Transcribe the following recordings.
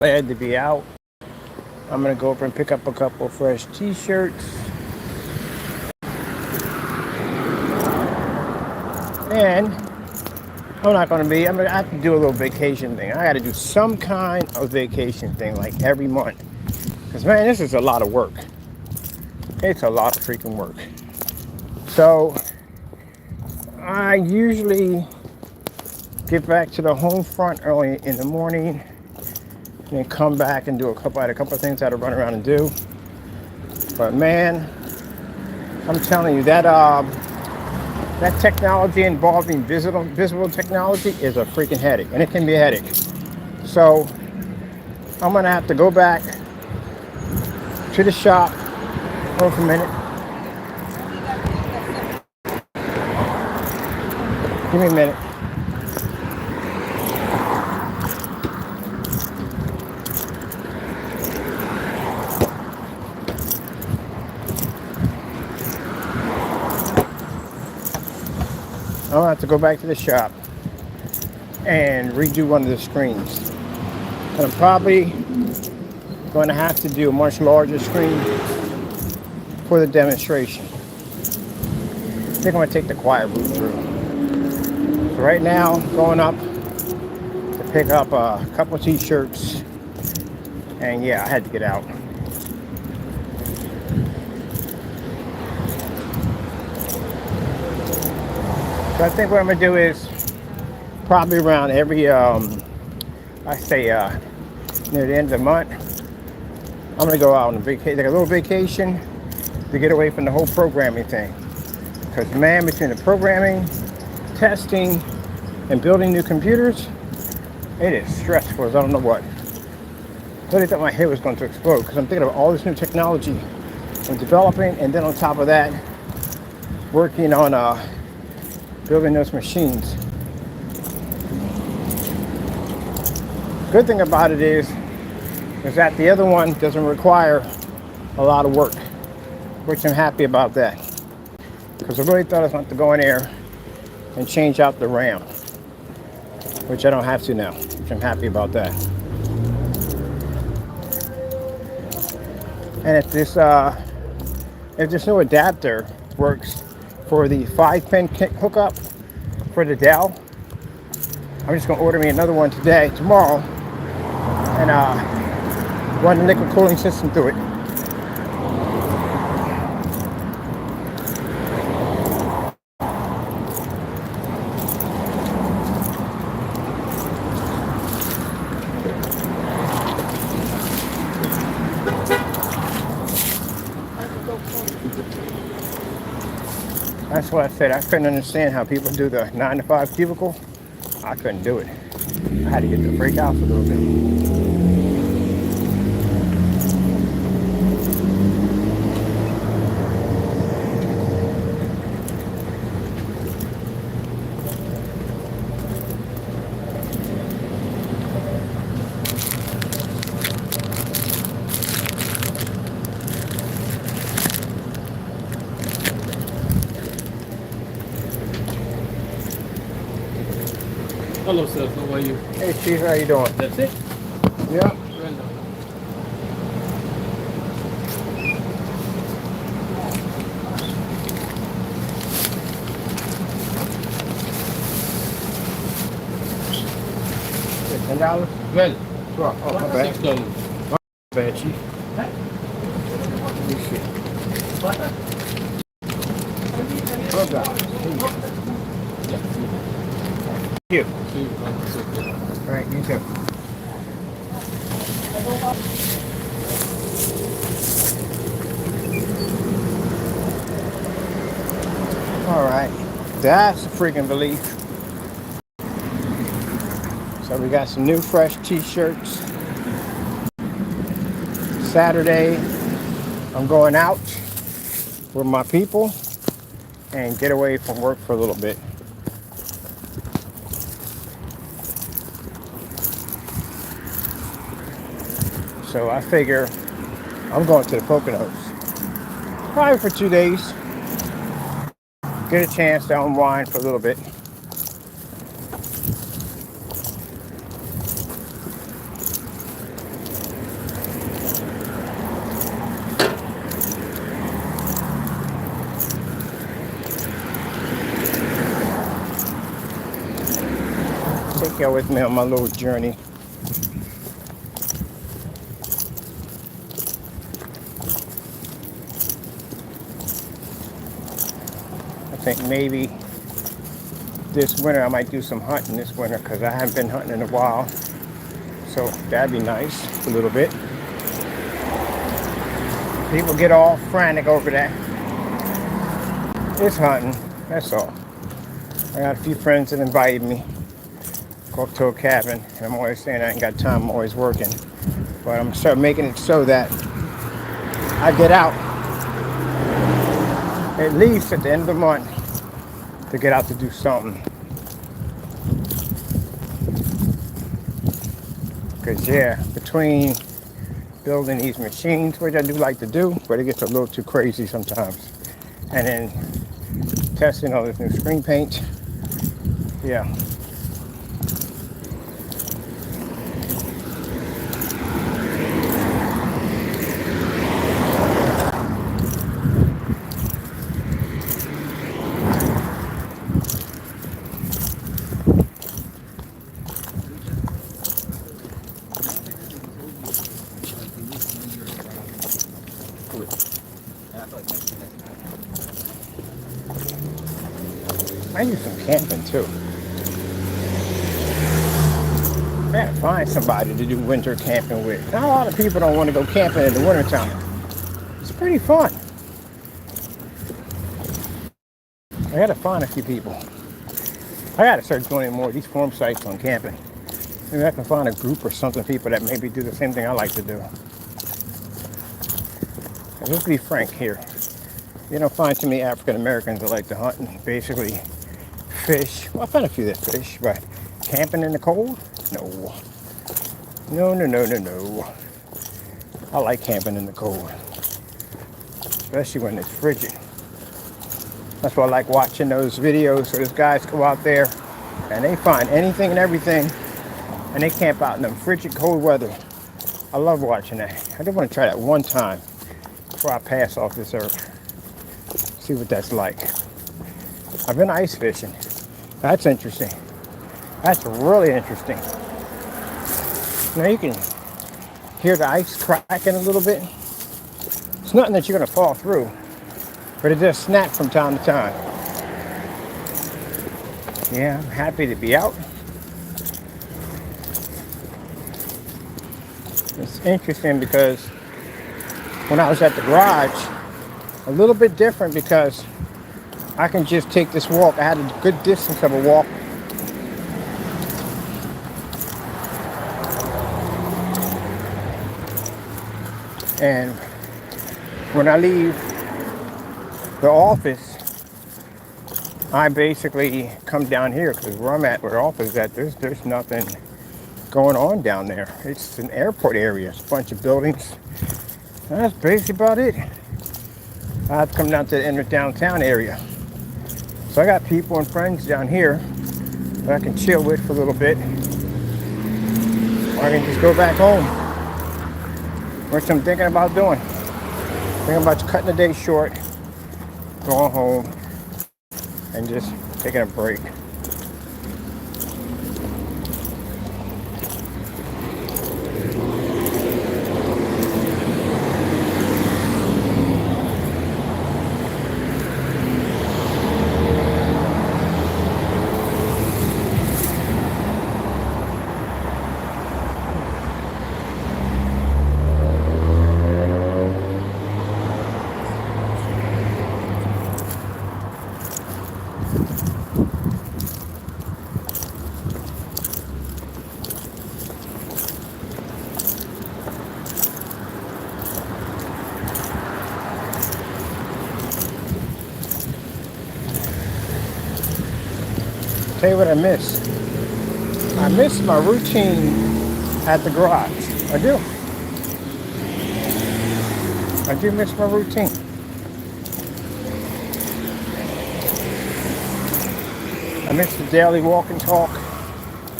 Glad to be out. I'm gonna go over and pick up a couple fresh t-shirts. And I'm gonna have to do a little vacation thing. I gotta do some kind of vacation thing like every month. Because man, this is a lot of work. It's a lot of freaking work. So I usually get back to the home front early in the morning and then come back and I had a couple of things I had to run around and do. But man, I'm telling you that technology involving visible technology is a freaking headache, and it can be a headache. So I'm gonna have to go back to the shop. Hold for a minute. Give me a minute. I'll have to go back to the shop and redo one of the screens. And I'm probably going to have to do a much larger screen for the demonstration. I think I'm going to take the quiet route through. So right now, I'm going up to pick up a couple of t-shirts. And yeah, I had to get out. So I think what I'm gonna do is probably around every, near the end of the month, I'm gonna go out on a vacation, take a little vacation to get away from the whole programming thing. Because man, between the programming, testing, and building new computers, it is stressful as I don't know what. I really thought my head was going to explode because I'm thinking of all this new technology I'm developing, and then on top of that, working on building those machines. Good thing about it is that the other one doesn't require a lot of work, which I'm happy about that. Because I really thought I was going to go in there and change out the RAM, which I don't have to now, which I'm happy about that. And if this new adapter works for the 5-pin hookup for the Dell, I'm just gonna order me another one tomorrow, and run the liquid cooling system through it. That's what I said. I couldn't understand how people do the 9-to-5 cubicle. I couldn't do it. I had to get the freak out for a little bit. Hello, sir. How are you? Hey, Chief, how you doing? That's it? Yeah. Well done. $10? Well, Oh, my bad. $6. Bad, Chief. Let me see. $12. Yeah. Thank you. See you. Okay. All right, you too. All right, that's a freaking relief. So we got some new fresh t-shirts. Saturday, I'm going out with my people and get away from work for a little bit. So I figure I'm going to the Poconos. Probably for 2 days. Get a chance to unwind for a little bit. y'all with me on my little journey. I think maybe this winter I might do some hunting this winter because I haven't been hunting in a while. So that'd be nice, a little bit. People get all frantic over that. It's hunting, that's all. I got a few friends that invited me. Go up to a cabin, and I'm always saying I ain't got time, I'm always working. But I'm gonna start making it so that I get out at least at the end of the month to get out to do something. Because yeah, between building these machines, which I do like to do, but it gets a little too crazy sometimes, and then testing all this new screen paint, yeah. I do some camping too. I gotta find somebody to do winter camping with. Not a lot of people don't want to go camping in the wintertime. It's pretty fun. I gotta find a few people. I gotta start doing more of these forum sites on camping. Maybe I can find a group or something, people that maybe do the same thing I like to do. And let's be frank here. You don't find too many African Americans that like to hunt and basically fish. Well, I found a few that fish, but camping in the cold? No. No, no, no, no, no. I like camping in the cold, especially when it's frigid. That's why I like watching those videos where those guys go out there and they find anything and everything and they camp out in them frigid cold weather. I love watching that. I just want to try that one time before I pass off this earth. See what that's like. I've been ice fishing. That's interesting. That's really interesting. Now you can hear the ice cracking a little bit. It's nothing that you're going to fall through, but it does snap from time to time. Yeah, I'm happy to be out. It's interesting because when I was at the garage, a little bit different because I can just take this walk. I had a good distance of a walk. And when I leave the office, I basically come down here because where I'm at, where the office is at, there's nothing going on down there. It's an airport area. It's a bunch of buildings. That's basically about it. I have to come down to the inner downtown area. So I got people and friends down here that I can chill with for a little bit. Or I can just go back home. Which I'm thinking about doing. Thinking about cutting the day short, going home, and just taking a break. Tell you what I miss. I miss my routine at the garage. I do. I do miss my routine. I miss the daily walk and talk,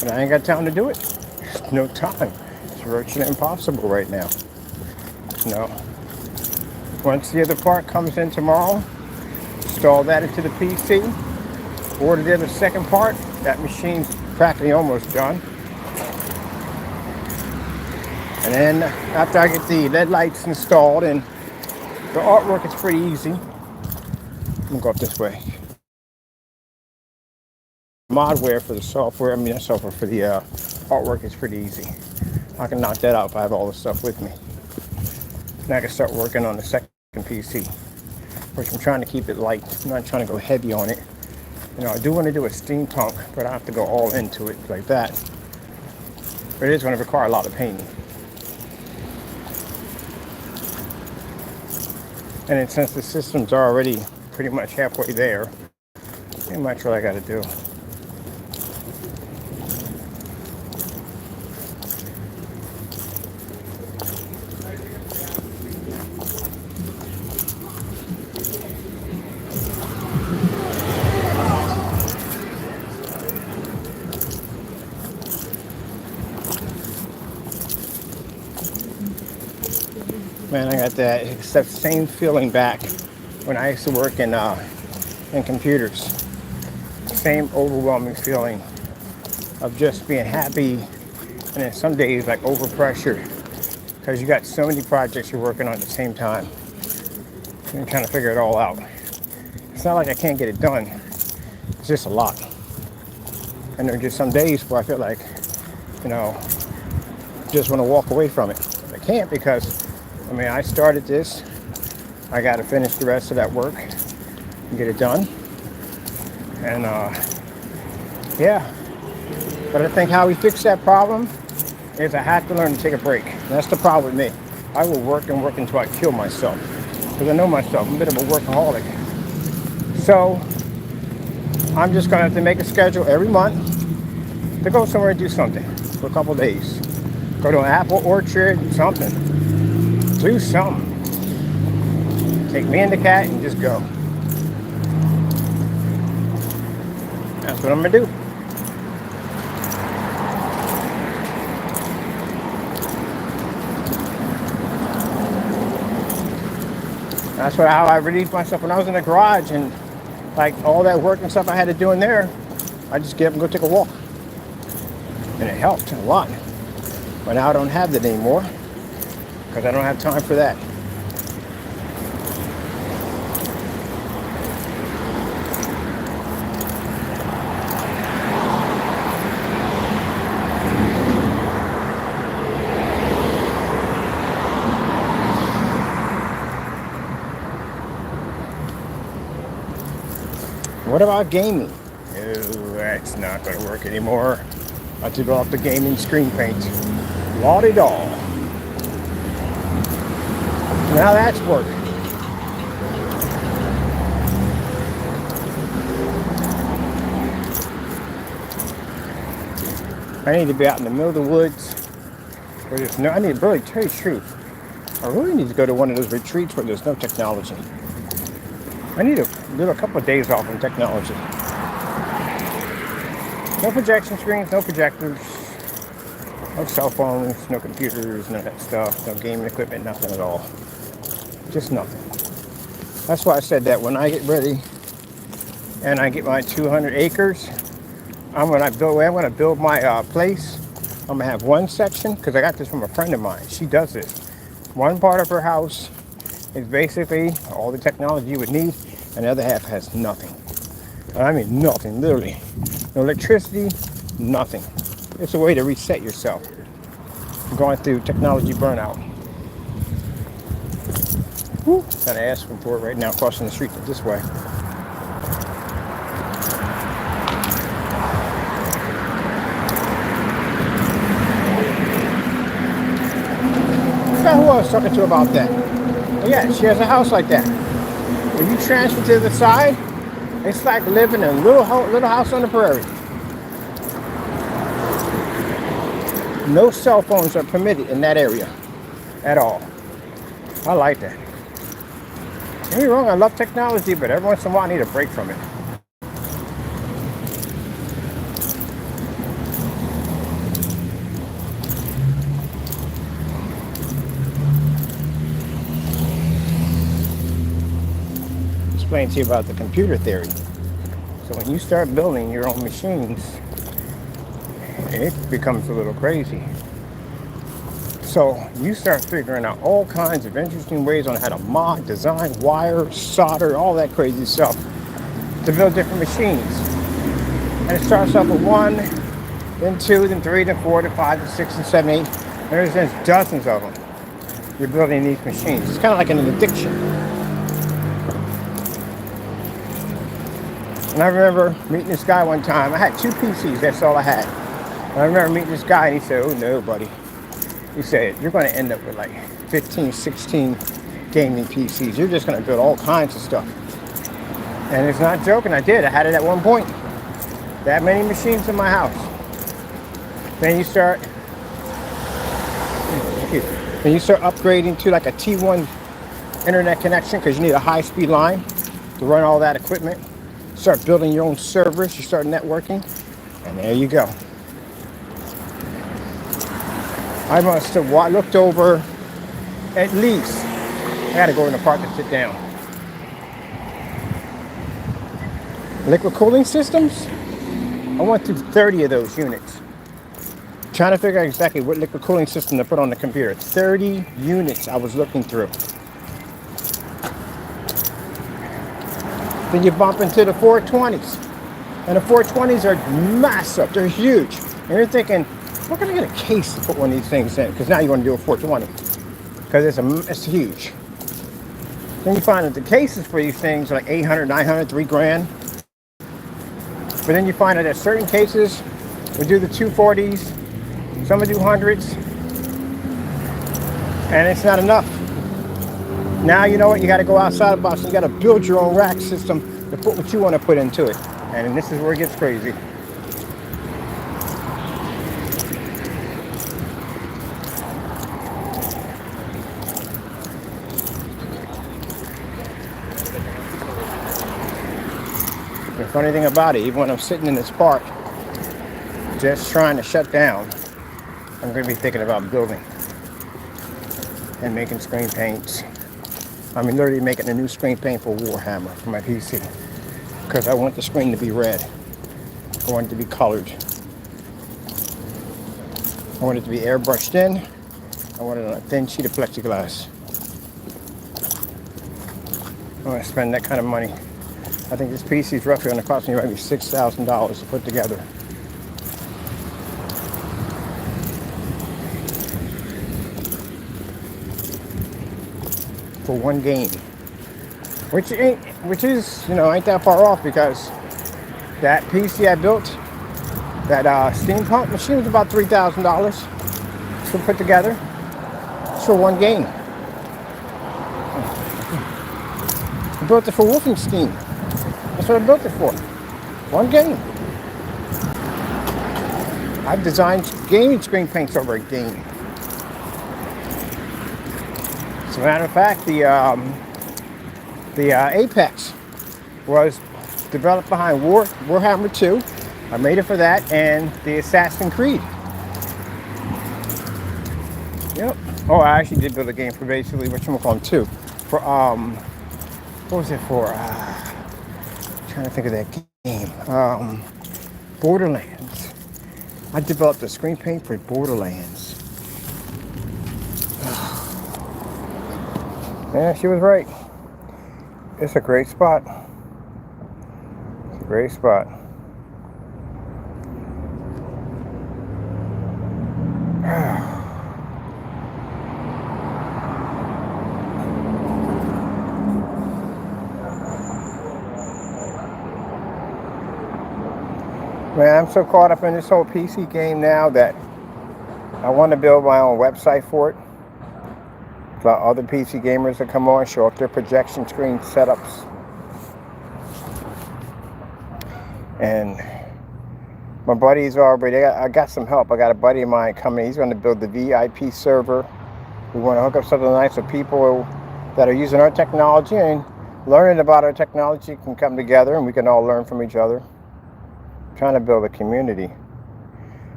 but I ain't got time to do it. There's no time. It's virtually impossible right now. No. Once the other part comes in tomorrow, install that into the PC. Order the other second part. That machine's practically almost done. And then after I get the LED lights installed and the artwork is pretty easy. I'm gonna go up this way. Modware for the software, not software, for the artwork is pretty easy. I can knock that out if I have all the stuff with me. Now I can start working on the second PC, which I'm trying to keep it light. I'm not trying to go heavy on it. You know, I do want to do a steampunk, but I have to go all into it like that. But it is going to require a lot of painting. And then since the systems are already pretty much halfway there, pretty much what I got to do. Man, I got that except same feeling back when I used to work in computers. Same overwhelming feeling of just being happy, and then some days like overpressure because you got so many projects you're working on at the same time. You're trying to figure it all out. It's not like I can't get it done. It's just a lot. And there are just some days where I feel like, you know, just want to walk away from it. I can't because I started this. I got to finish the rest of that work and get it done. And yeah. But I think how we fix that problem is I have to learn to take a break. And that's the problem with me. I will work and work until I kill myself. Because I know myself. I'm a bit of a workaholic. So I'm just going to have to make a schedule every month to go somewhere and do something for a couple days. Go to an apple orchard, something. Do something. Take me and the cat and just go. That's what I'm gonna do. That's how I relieved myself when I was in the garage and like all that work and stuff I had to do in there. I just get up and go take a walk. And it helped a lot. But now I don't have that anymore. Because I don't have time for that. What about gaming? Oh, that's not going to work anymore. I have to go off the gaming screen paint. La-di-da. Now that's work. I need to be out in the middle of the woods where there's no, I need to really tell you the truth. I really need to go to one of those retreats where there's no technology. I need to do a couple of days off from technology. No projection screens, no projectors, no cell phones, no computers, none of that stuff, no gaming equipment, nothing at all. Just nothing. That's why I said that when I get ready and I get my 200 acres, when I build my place, I'm gonna have one section, because I got this from a friend of mine. She does this. One part of her house is basically all the technology you would need, and the other half has nothing. I mean nothing, literally. No electricity, nothing. It's a way to reset yourself. I'm going through technology burnout. Woo. Got an ass report right now crossing the street this way. Who I was talking to about that? Well, yeah, she has a house like that. When you transfer to the side, it's like living in a little house on the prairie. No cell phones are permitted in that area at all. I like that. Don't get me wrong, I love technology, but every once in a while I need a break from it. Explain to you about the computer theory. So when you start building your own machines, it becomes a little crazy. So you start figuring out all kinds of interesting ways on how to mod, design, wire, solder, all that crazy stuff to build different machines. And it starts off with 1, then 2, then 3, then 4, then 5, then 6, and 7, 8. There's dozens of them. You're building these machines. It's kind of like an addiction. And I remember meeting this guy one time. I had 2 PCs, that's all I had. And I remember meeting this guy and he said, oh no, buddy. He said, you're going to end up with like 15, 16 gaming PCs. You're just going to build all kinds of stuff. And it's not joking, I did. I had it at one point. That many machines in my house. Then you start upgrading to like a T1 internet connection because you need a high-speed line to run all that equipment. Start building your own servers, you start networking, and there you go. I must have looked over at least, I gotta go in the park and sit down. Liquid cooling systems? I went through 30 of those units. Trying to figure out exactly what liquid cooling system to put on the computer. 30 units I was looking through. Then you bump into the 420s. And the 420s are massive, they're huge. And you're thinking, we're gonna get a case to put one of these things in, because now you want to do a 420. Because it's huge. Then you find that the cases for these things are like 800, 900, 3 grand. But then you find that at certain cases, we do the 240s, some will do hundreds, and it's not enough. Now you know what, you gotta go outside the box, you gotta build your own rack system to put what you wanna put into it. And this is where it gets crazy. The funny thing about it, even when I'm sitting in this park, just trying to shut down, I'm going to be thinking about building and making screen paints. I'm literally making a new screen paint for Warhammer for my PC because I want the screen to be red. I want it to be colored. I want it to be airbrushed in. I want it on a thin sheet of plexiglass. I want to spend that kind of money. I think this PC is roughly going to cost me maybe $6,000 to put together. For one game, which is, you know, ain't that far off, because that PC I built, that steampunk machine, was about $3,000 to put together. It's for one game. I built it for Wolfenstein. That's what I built it for. One game. I've designed gaming screen paints over a game. As a matter of fact, the Apex was developed behind Warhammer 2. I made it for that, and the Assassin's Creed. Yep. Oh, I actually did build a game for basically whatchamacallit too. For what was it for? Trying to think of that game. Borderlands. I developed a screen paint for Borderlands. Yeah, she was right. It's a great spot. It's a great spot. Man, I'm so caught up in this whole PC game now that I want to build my own website for it. Allow other PC gamers to come on, show off their projection screen setups. And my buddies already, I got some help. I got a buddy of mine coming. He's going to build the VIP server. We want to hook up something nice so people that are using our technology and learning about our technology can come together and we can all learn from each other. I'm trying to build a community.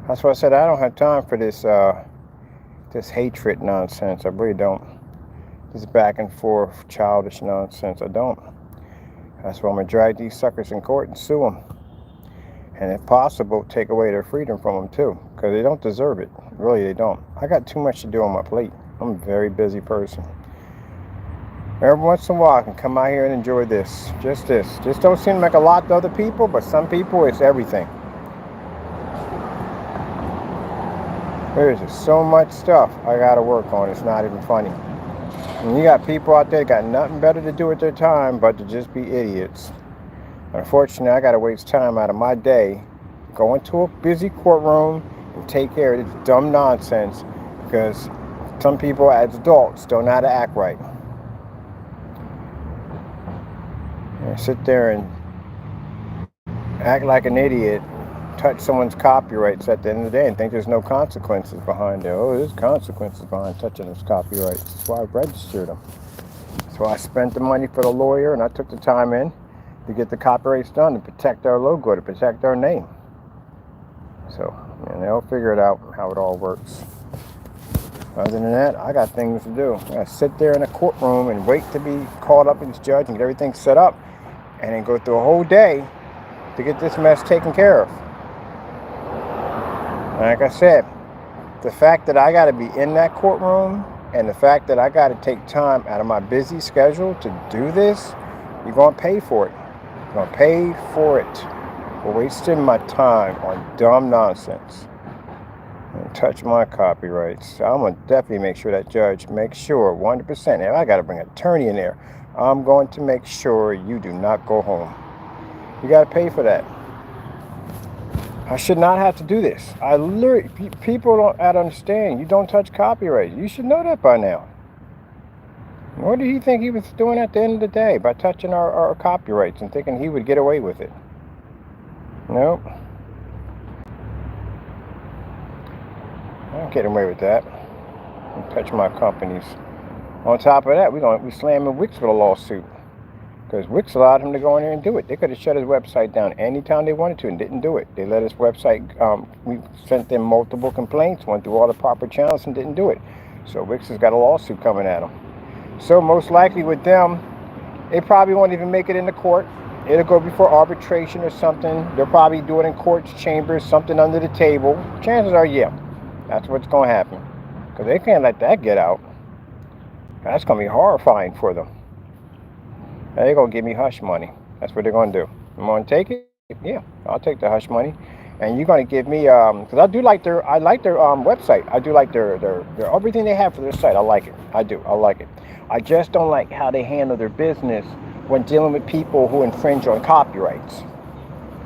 That's why I said I don't have time for this this hatred nonsense. I really don't. This back and forth childish nonsense. I don't. That's why I'm going to drag these suckers in court and sue them. and if possible, take away their freedom from them too, because they don't deserve it. Really, they don't. I got too much to do on my plate. I'm a very busy person. Every once in a while, I can come out here and enjoy this. Just this. Just don't seem like a lot to other people, but some people, it's everything. There's just so much stuff I gotta work on. It's not even funny. And you got people out there that got nothing better to do with their time but to just be idiots. Unfortunately, I gotta waste time out of my day, go into a busy courtroom and take care of this dumb nonsense because some people as adults don't know how to act right. And sit there and act like an idiot, touch someone's copyrights at the end of the day and think there's no consequences behind it. Oh, there's consequences behind touching those copyrights. That's why I registered them. So I spent the money for the lawyer and I took the time in to get the copyrights done to protect our logo, to protect our name. So, and they'll figure it out how it all works. Other than that, I got things to do. I gotta sit there in a courtroom and wait to be called up as judge and get everything set up, and then go through a whole day to get this mess taken care of. Like I said, the fact that I got to be in that courtroom and the fact that I got to take time out of my busy schedule to do this, you're going to pay for it. You're going to pay for it for wasting my time on dumb nonsense. And touch my copyrights. I'm going to definitely make sure that judge makes sure 100%. If I got to bring an attorney in there, I'm going to make sure you do not go home. You got to pay for that. I should not have to do this. I literally, people don't understand. You don't touch copyright. You should know that by now. What did he think he was doing at the end of the day by touching our copyrights and thinking he would get away with it? Nope. I ain't getting away with that. I touch my companies. On top of that, we slamming Wix with a lawsuit. Because Wix allowed him to go in there and do it. They could have shut his website down anytime they wanted to and didn't do it. They let his website, we sent them multiple complaints, went through all the proper channels and didn't do it. So Wix has got a lawsuit coming at him. So most likely with them, they probably won't even make it into court. It'll go before arbitration or something. They'll probably do it in court's chambers, something under the table. Chances are, yeah, that's what's going to happen. Because they can't let that get out. That's going to be horrifying for them. They're going to give me hush money. That's what they're going to do. I'm going to take it? Yeah, I'll take the hush money. And you're going to give me, because I like their website. I do like their everything they have for their site. I like it. I do. I like it. I just don't like how they handle their business when dealing with people who infringe on copyrights.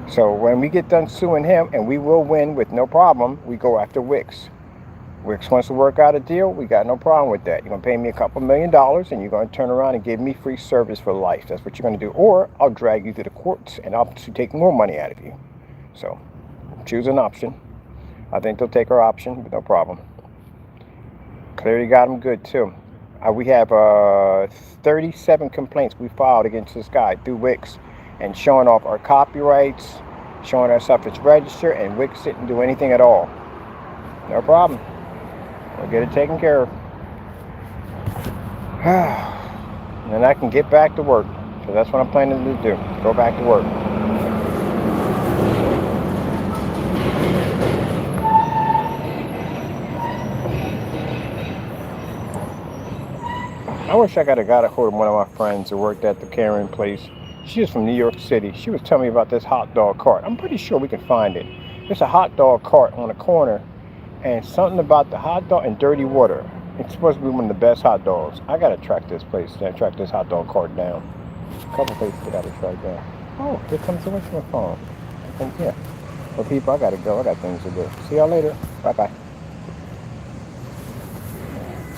So when we get done suing him, and we will win with no problem, we go after Wix. Wix wants to work out a deal, we got no problem with that. You're going to pay me a couple $1 million and you're going to turn around and give me free service for life. That's what you're going to do. Or I'll drag you to the courts and I'll take more money out of you. So choose an option. I think they'll take our option, but no problem. Clearly got them good too. We have 37 complaints we filed against this guy through Wix and showing off our copyrights, showing our stuff is registered, and Wix didn't do anything at all. No problem. We'll get it taken care of. And then I can get back to work. So that's what I'm planning to do. Go back to work. I wish I could have got a hold of one of my friends who worked at the Karen place. She's from New York City. She was telling me about this hot dog cart. I'm pretty sure we can find it. There's a hot dog cart on a corner. And something about the hot dog and dirty water. It's supposed to be one of the best hot dogs. I gotta track this place, track this hot dog cart down. A couple places I gotta track down. Oh, here comes the phone. I think, yeah. Well, people, I gotta go. I got things to do. See y'all later. Bye-bye.